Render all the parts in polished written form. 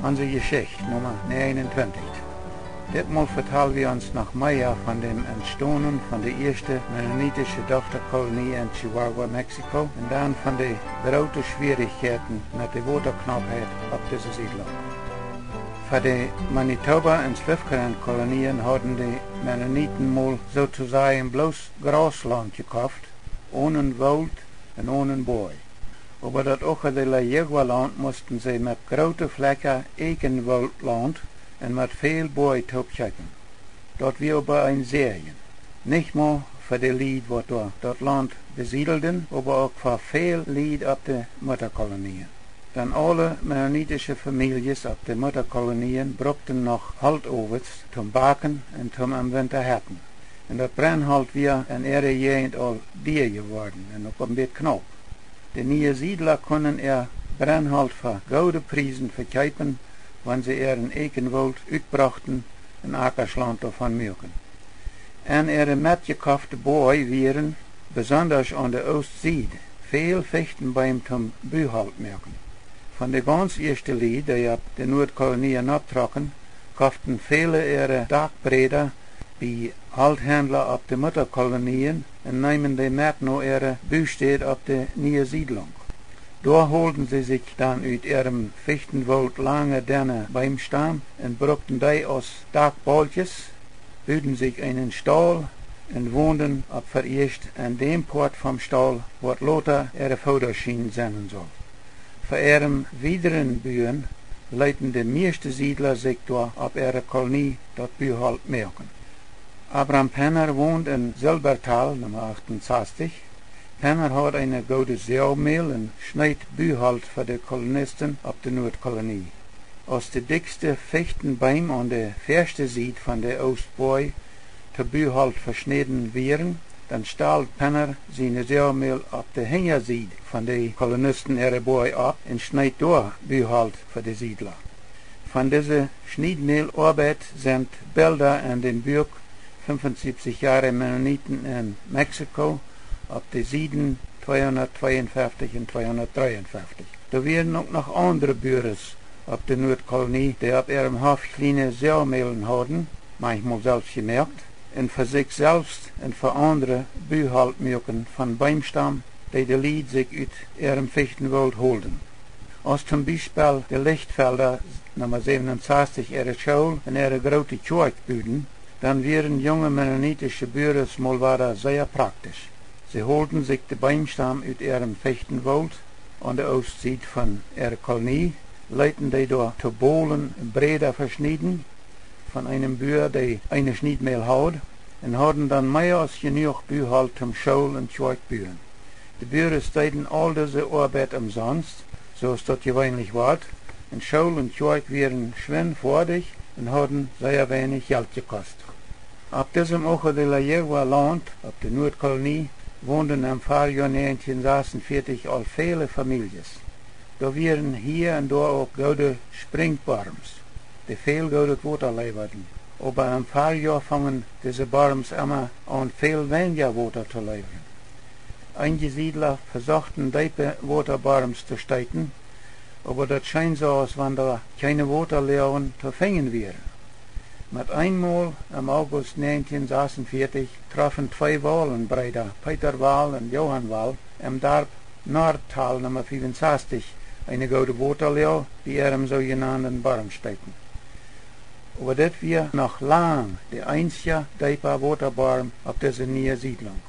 Onze Geschichte Nummer 29. Ditmal vertellen wir uns nach Maya von dem Entstehen von der ersten mennonitische Tochterkolonie in Chihuahua, Mexiko und dann von den großen Schwierigkeiten mit der Waterknappheit auf dieser Siedlung. Für die Manitoba- und Swiftkern-Kolonien hatten die Mennoniten mal sozusagen bloß Grasland gekauft, ohne Wald und ohne Boy. Aber dat auch de Land mussten sie mit großen Flecken Ekenwaldland und mit viel Boy topchecken. Dort wir aber ein Serien. Nicht nur für die Lied, was dort Land besiedelten, aber auch für viel Lied ab der Mutterkolonien. Dann alle mennonitische Familien ab der Mutterkolonien brauchten noch Haltovers zum Baken und zum am Winter hatten. Und das Brennhalt wir in ihrer Gegend all dier geworden und auch ein bisschen knapp. Die neue Siedler können Brennhalt für gute Preisen verkaufen, wenn sie ihren Ekenwald uitbrachten en Ackersland davon mögen. En ihre mitgekaufte Boy wären, besonders an der Ostsiede, viel Fichtenbäume zum Bühalt merken. Von der ganz ersten Lied, die ab der Nordkolonien abtrocken, kauften viele ihre Dachbreder bei Halthändler ab der Mutterkolonien und nehmen die mit noch ihre Büstät ab der neuen Siedlung. Da holten sie sich dann uit ihrem Fichtenwald lange Dämme beim Stamm und brauchten die aus Dachbalkjes, büden sich einen Stall und wohnten ab vererst an dem Port vom Stall, wo Lothar ihre Vorderschienen senden soll. Für ihrem weiteren Bühen leiten die meisten Siedler sich da ab ihrer Kolonie dort Bühalt merken. Abraham Penner wohnt in Silbertal, Nummer 68. Penner hat eine gute Säumehl und schneidet Bühalt für die Kolonisten ab der Nordkolonie. Als die dickste Fichtenbeim an der ersten Seite von der Ostboy zur Bühalt verschnitten wären, dann stahl Penner seine Säumehl ab der Hinterseite von den Kolonisten ihre Boy ab und schneidet da Bühalt für die Siedler. Von dieser Schneidmehlarbeit sind Bilder in dem Buch 75 Jahre Mennoniten in Mexiko ab die Sieden 252 und 253. Da werden auch noch andere Büros ab der Nordkolonie, die ab ihrem Hof kleine Säumehlen hatten, manchmal selbst gemerkt, und für sich selbst und für andere Bühalt mögen von Baumstamm, die Lied sich uit ihrem Fichtenwald holten. Als zum Beispiel die Lichtfelder Nummer 67 ihre Schule und ihre große Kirchbüden, dann wären junge mennonitische Büros mal wieder sehr praktisch. Sie holten sich den Baumstamm uit ihrem Fichtenwald an der Ostseite von ihrer Kolonie, leiten die da zu Bohlen Breder verschnitten, von einem Bühr, der eine Schnittmehl hat, und hatten dann mehr als genug Bühalt zum Schul- und Kirchbühren. Die Büros täten all diese Arbeit umsonst, so ist das gewöhnlich war, und Schul und Kirch wären schwindfertig und hatten sehr wenig Geld gekostet. Ab diesem Oche de la Yegua Land, ab der Nordkolonie, wohnten im Fahrjahr 1946 all viele Familien. Da wären hier und da auch gute Springbarms, die viel gutes Wasser lieferten. Aber im Fahrjahr fangen diese Barms immer an viel weniger Wasser zu liefern. Einige Siedler versuchten, diese Wasserbarms zu steigern, aber das scheint so, als wenn da keine Wasserlehren zu finden wären. Mit einmal im August 1946 trafen zwei Wahlenbrüder, Peter Wahl und Johann Wahl, im Dorf Nordtal Nummer 65 eine gute Waterlehre, die ihrem sogenannten Barm steckten. Aber das war noch lang die einzige tiefe Waterbarm auf dieser neuen Siedlung.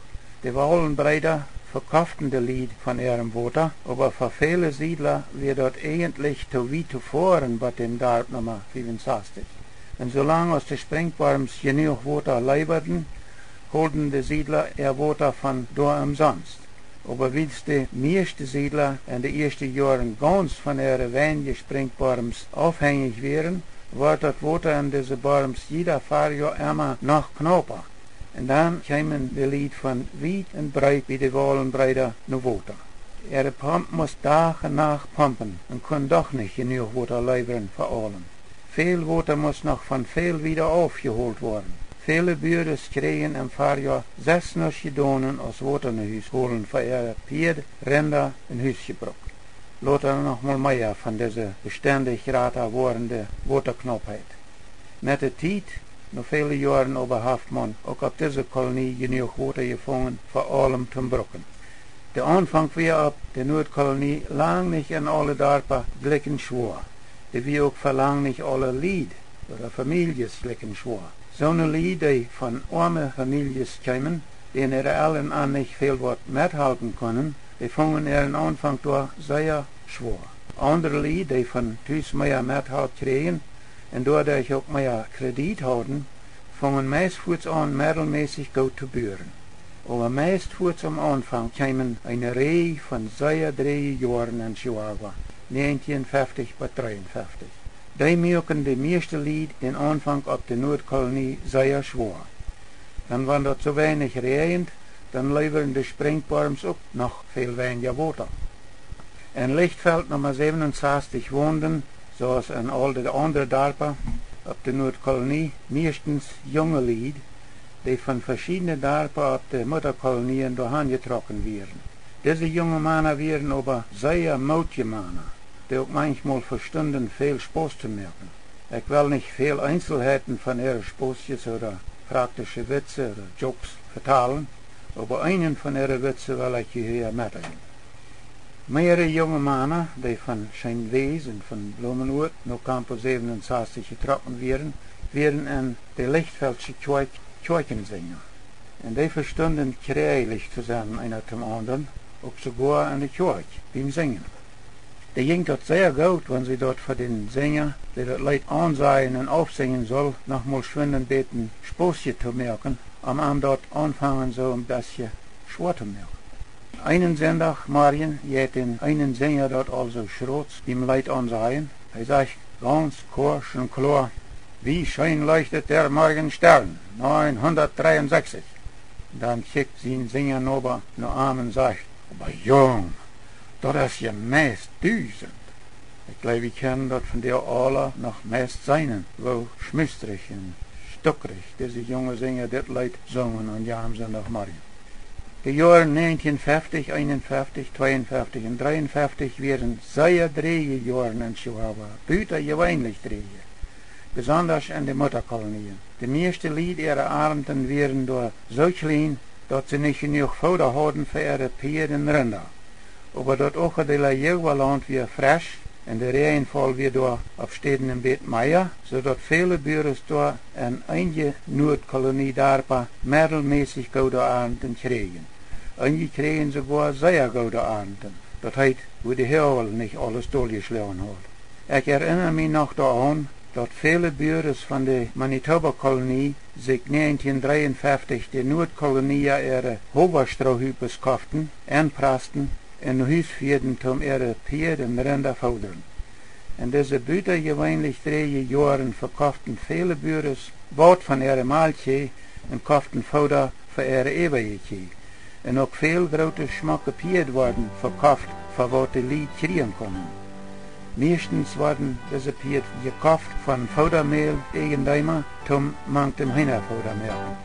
Die Wahlenbrüder verkauften das Lied von ihrem Water, aber für viele Siedler wird dort eigentlich zu weit zu fahren bei dem Dorf Nummer 65. Und solange aus den Springbarms genug Wasser lieferten, holten die Siedler ihr Wasser von da umsonst. Aber wie die meisten Siedler in den ersten Jahren ganz von ihren wenigen Springbarms abhängig waren, war das Wasser in diese Barms jeder Fahrjahr immer noch knapper. Und dann kamen die Lied von weit und breit bei den Wahlenbrüder noch Wasser. Ihre Pump muss Tag und Nacht pumpen und können doch nicht genug Wasser liefern für allen. Viel Wasser muss noch von viel wieder aufgeholt werden. Viele Büros kriegen im Fahrjahr 6 Gedonen aus Water nach Huis holen für ihre Pferde, Rinder und Hüsgebrauch. later noch mal mehr von dieser beständig rater wordende Waterknappheit. Met de tijd, nog vele jaren aber heeft man ook op deze kolonie genoeg water gevangen voor allem te brokken. De aanvang weer op de Noordkolonie lang niet in alle dorpen blikken schwoor. De wie ook verlang niet alle lied, oder families blikken schwoor. Zo'n lied die van arme families komen, die er allen an nicht veel wat methalten kunnen, die vangen in aanvang door zeer schwoor. Andere lied die van thuis meer methalt kregen, en doordat ook meer krediet houden, vangen meest voets aan middelmäßig goed te buren. Aber meest voets am Anfang kwamen eine Reihe von sehr 3 Jahren in Chihuahua, 1950 bis 53. Die merken de meeste Lied den Anfang op de Noordkolonie sehr schwer. Dan wanneer dat zo weinig regent, dan leveren de springborms ook nog veel weniger water. In Lichtveld nummer 67 woonden, zoals in al de andere dorpen op de Noordkolonie, meestens jonge Lied, die van verschiedene dorpen op de Mutterkolonien doorheen getrokken werden. Diese junge Männer waren aber sehr mutige Männer, die auch manchmal verstunden viel Spaß zu merken. Ich will nicht viel Einzelheiten von ihren Spaßjes oder praktische Witze oder Jokes vertellen, aber einen von ihren Witze will ich hier mitteilen. Mehrere junge Männer, die von Scheinwees und von Blumenurt nach Campus 67 getrokken werden in de Lichtfeldsche Kirchensänger. Und die verstunden krählich zusammen einer zum anderen, auch sogar in der Kirche, beim Singen. Die ging dort sehr gut, wenn sie dort für den Sänger, der das Lied ansehen und aufsingen soll, nochmal schwindend beten, Spaßje zu merken, am Abend dort anfangen so ein bisschen schwer zu merken. Einen Sonntag, Marien, hat den einen Sänger dort also schrotz, dem Lied ansehen. Er sagt ganz kurz und klar, wie schön leuchtet der Morgenstern, 963. Dann schickt sie den Sänger nober nach Arm und sagt, aber Jung, das ist ja meist 1000. Ich glaube, ich kann dort von der alle noch meist sein, wo schmüstrig und stuckrig diese junge Sänger das Lied singen und ja am Sonntag Morgen. Die Jahre 1950, 51, 52 und 53 werden sehr dreige Jahre in Chihuahua, buitengewöhnlich dreige. Besonders in den Mutterkolonien. Die meisten Lied ihrer Abenden werden door so klein, dass sie nicht genug Futter haben für ihre Pferden und Rinder. Aber dort auch der Jewland wieder frisch und der Regenfall wird door auf Städten im Bett Meier, sodass viele Büros dort in einige Nordkolonie darpa mittelmäßig gute Abenden kriegen. Einige kriegen sogar sehr gute Abenden. Das heißt, wo die Himmel nicht alles durchgeschlagen hat. Ich erinnere mich noch daran, dass viele Büros von der Manitoba-Kolonie sich 1953 die Nordkolonie ihre Hoverstrohhüpes kauften, anpassten und Huis vierden, um ihre Pferde und Rinder fordern. In diese buitengewöhnlich 3 Jahren verkauften viele Büros Bord von ihrer Malche und kauften Futter für ihre Eberje. Und auch viel große Schmucke Pferde wurden verkauft, für was die Lied kriegen konnten. Meestens worden diese Pferde gekauft von Futtermehl Eigentümer zum manchem Hühnerfutter merken.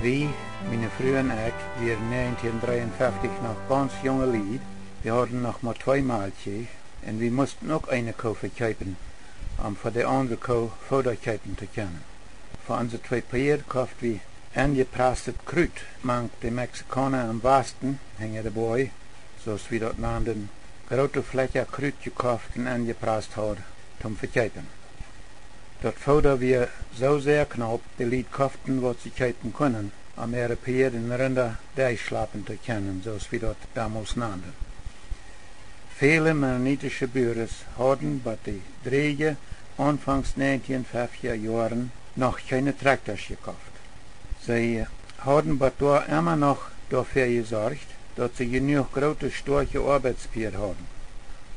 Wie, meine frühen ich, wir 1953 noch ganz junge Lied, wir hatten noch mal 2 Maltje, und wir mussten auch eine Kuh verkaufen, für die andere Kuh Futter kaufen zu können. Für unsere 2 Pferde kauften wir angeprastet Krut. Manch die Mexikaner am Westen hängen dabei, so wie dort nannten, große Fläche Krut gekauft und angeprast hat, zum Verkaufen. Das Futter wir so sehr knapp, die Leute kauften, was sie kaufen können, um ihre Pferde und Rinder durchschlafen zu können, so wie dort damals nannten. Viele mennonitische Büros hatten bei den Drehen anfangs 1950er Jahren noch keine Traktoren gekauft. Sie hatten aber immer noch dafür gesorgt, dass sie genug große, starke Arbeitspferde hatten.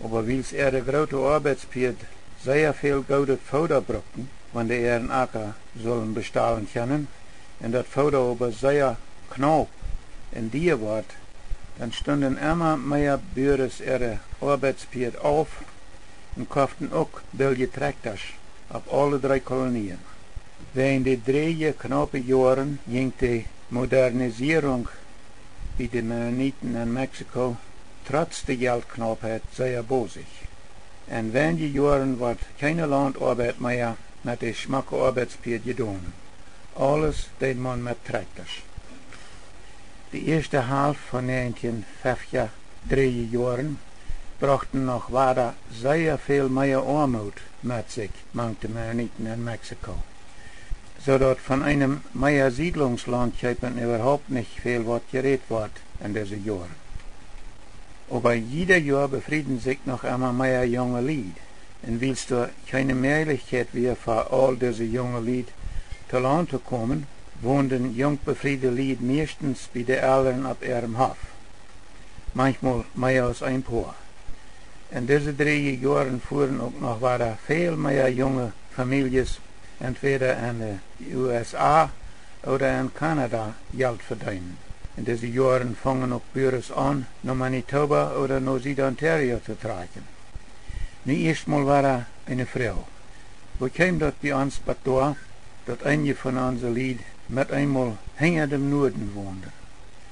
Aber weil sie ihre große Arbeitspferde sehr viel gute Futter brauchten, wenn die ihren Acker sollen bestahlen können, und das Futter aber sehr knapp in dir wird, dann stunden immer mehr Büros ihre Arbeitspferde auf en kochten ook bilje tractors op alle 3 kolonien. Während de 3 knappe jaren ging de modernisering bij de Mennoniten in Mexico trotz de geldknappheid zeer bozig. En wenige jaren wordt geen landarbeid meer met de smakke arbeidspeer gedaan. Alles deed man met tractors. De eerste half van 1950 jaren brachten nog weiter zeer veel meer armoed met zich, mankte Mennoniten in Mexico. Zodat von einem mehr Siedlungslandschaften überhaupt nicht viel was geredet wird in diesen Jahren. Aber jeder Jahr befrieden sich noch einmal mehr junge Lied. Und weil es da keine Möglichkeit wäre für all diese junge Lied zu Land zu kommen, wohnten jung befriedete Lied meistens bei den Eltern auf ihrem Hof. Manchmal mehr als ein paar. In diesen 3 Jahren fuhren auch noch weiter viel mehr junge Familien entweder in den USA oder in Kanada Geld verdienen. In diesen Jahren fangen auch Büros an, nach Manitoba oder nach Süd-Ontario zu tragen. Nu erstmal war eine Frau. Wo kam das bei uns da, dass einige von unseren Lied mit einmal hinter dem Norden wohnten?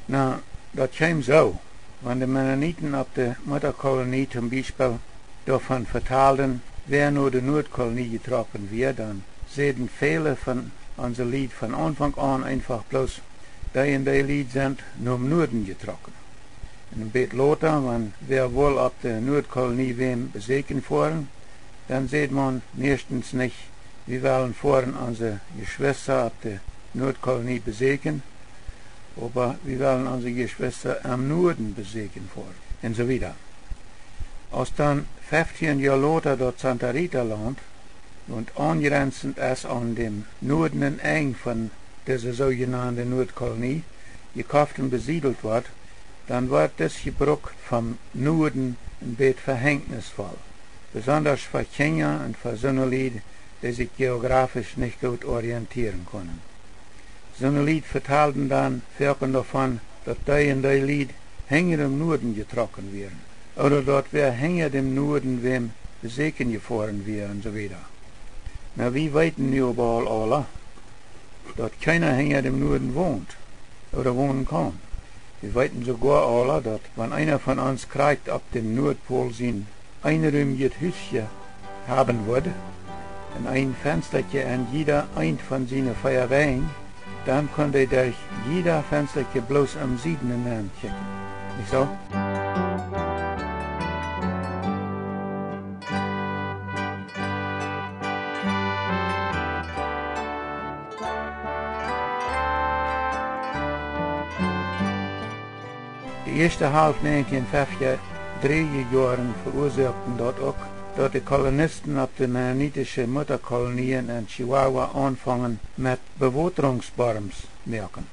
Na, das kam so. Wenn die Mennoniten auf der Mutterkolonie zum Beispiel davon vertalten, wer nur die Nordkolonie getroffen wird, dann sehen viele von unseren Lied von Anfang an einfach bloß, die in die Lied sind, nur im Norden getroffen. Und ein bisschen later, wenn wir wohl auf der Nordkolonie wem besuchen fahren, dann sieht man meistens nicht, wir wollen fahren unsere Geschwister auf der Nordkolonie besuchen, aber wir wollen unsere Geschwister am Norden besuchen fahren, und so weiter. Als dann 15 Jahre later dort Santa Rita Land und angrenzend ist an dem nordischen Eng von dieser sogenannten Nordkolonie gekauft und besiedelt wird, dann wird das Gebrauch vom Norden ein bisschen verhängnisvoll. Besonders für Kinder und für solche Leute, die sich geografisch nicht gut orientieren können. Solche Leute vertalten dann Völker davon, dass die in die Lied hinter dem Norden getroffen werden. Oder dort wer hinter dem Norden wem besuchen gefahren wird und so weiter. Na, wir wissen nu überall alle, dass keiner hinter dem Norden wohnt oder wohnen kann. Wir wissen sogar alle, dass wenn einer von uns kriegt auf dem Nordpol sein einräumiges Hüschen haben würde, und ein Fensterchen an jeder ein von seinen Feuerwehren, dann konnte er durch jeder Fensterchen bloß am Süden hineinkicken. Nicht so? Die erste halb 1950 Jahren verursachten dort auch, dass die Kolonisten auf den mennonitischen Mutterkolonien in Chihuahua anfangen mit Bewässerungsbarms merken.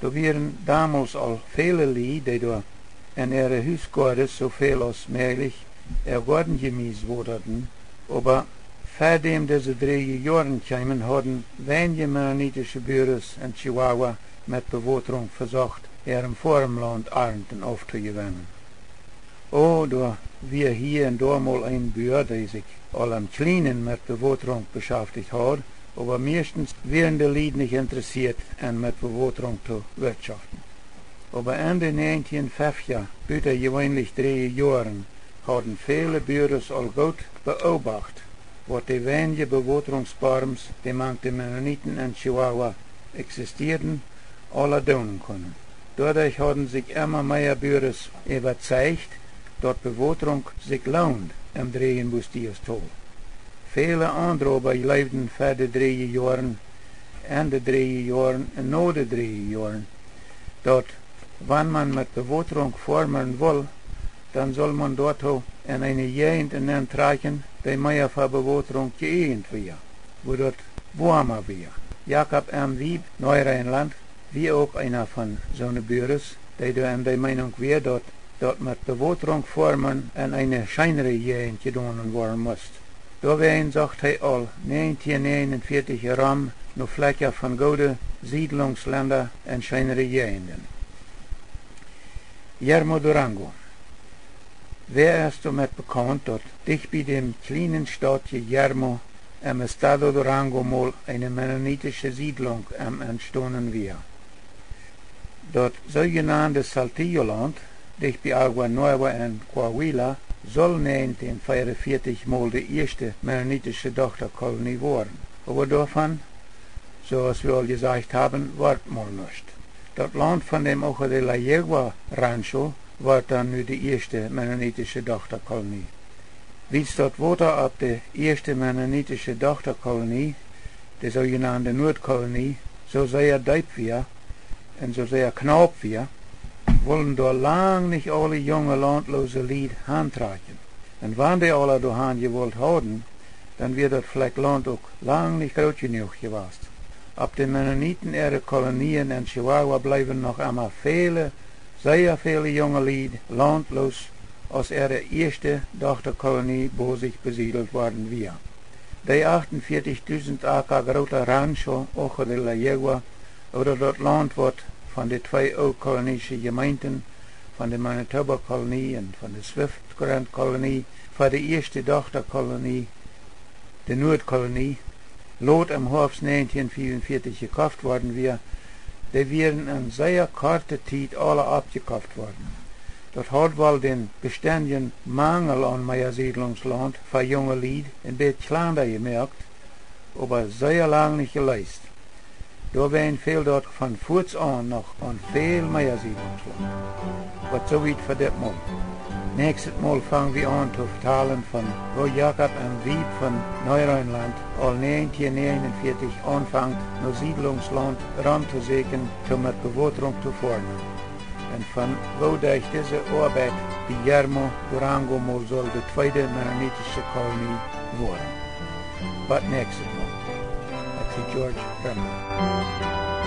Da waren damals al viele Leute, die da in ihre Hausgärten so viel als möglich ihr Garten gemäß wurden, aber nachdem diese 3 Jahren kamen, hatten wenige mennonitische Büros in Chihuahua mit Bewässerung versucht, ihrem Farmland Ernten aufzugewinnen. Oh, da wir hier und da mal ein Bauer, der sich all am Kleinen mit Bewässerung beschäftigt hat, aber meistens wären die Leute nicht interessiert, mit Bewässerung zu wirtschaften. Aber Ende 1950, bitte gewöhnlich 3 Jahren, hatten viele Büros all gut beobachtet, was die wenigen Bewässerungsbarms, die manche Mennoniten in Chihuahua existierten, alle tun können. Dadurch hatten sich immer mehr Büros überzeugt, dass Bewässerung sich lohnt im Drehenbustiers-Tal. Viele andere aber lebten für die 3 Jahren, in die 3 Jahren und nach die 3 Jahren, dass wenn man mit Bewässerung formen will, dann soll man dort in eine Gegend hineintragen, die mehr für Bewässerung geeignet wird, wo dort warmer wird. Jakob M. Wieb, Neurheinland, wie auch einer von so einer Büros, die da in der Meinung wäre, dass mit Bewässerung formen in eine scheinere Gegend getan werden muss. Da wären, sagt er, all 1949 herum noch Flächen von guten Siedlungsländern in scheinere Gegenden. Yermo Durango. Wer erst damit bekannt, dass dicht bei dem kleinen Stadtje Yermo im Estado Durango mal eine mennonitische Siedlung am entstanden war. Das sogenannte Saltillo-Land, dicht bei Agua Nueva in Coahuila, soll 1944 mal die erste mennonitische Tochterkolonie werden. Aber davon, zoals wir al gesagt haben, wird mal nicht. Das Land von dem Ojo de la Yegua Rancho wird dann nur die erste mennonitische Tochterkolonie. Wie es dort wurde ab der erste mennonitische Tochterkolonie, die sogenannte Nordkolonie, so sehr deep wir und so sehr knapp wir, wollen da lang nicht alle junge landlose Lied handtragen. Und wenn die alle daheim gewollt haben, dann wird das vielleicht Land auch lang nicht groß genug gewesen. Ab den Mennoniten ihre Kolonien in Chihuahua bleiben noch einmal sehr viele junge Lied landlos, als ihre erste Tochterkolonie, wo sich besiedelt worden war. Die 48.000 Acker große Rancho Ojo de la Yegua oder das Land wird von den zwei kolonischen Gemeinden, von der Manitoba-Kolonie und von der Swift-Grand-Kolonie, für die erste Tochterkolonie, die Nordkolonie, Lot im Herbst 1944 gekauft worden wir, die wären in sehr kurzer Zeit alle abgekauft worden. Das hat wohl den beständigen Mangel an mehr Siedlungsland für junge Lied ein bisschen kleiner gemerkt, aber sehr lang nicht geleistet. Da werden viel dort von Fuß an noch an viel mehr Siedlungsland. Was so weit für das Mal. Nächstes Mal fangen wir an zu vertalen von wo Jakob am Wieb von Neureinland all 1949 anfängt, nur Siedlungsland ranzusägen, um mit Bewässerung zu formen. Und von wo durch diese Arbeit die Yermo Durango mal soll die zweite mennonitische Kolonie werden. But nächstes Mal. That's George Remmer.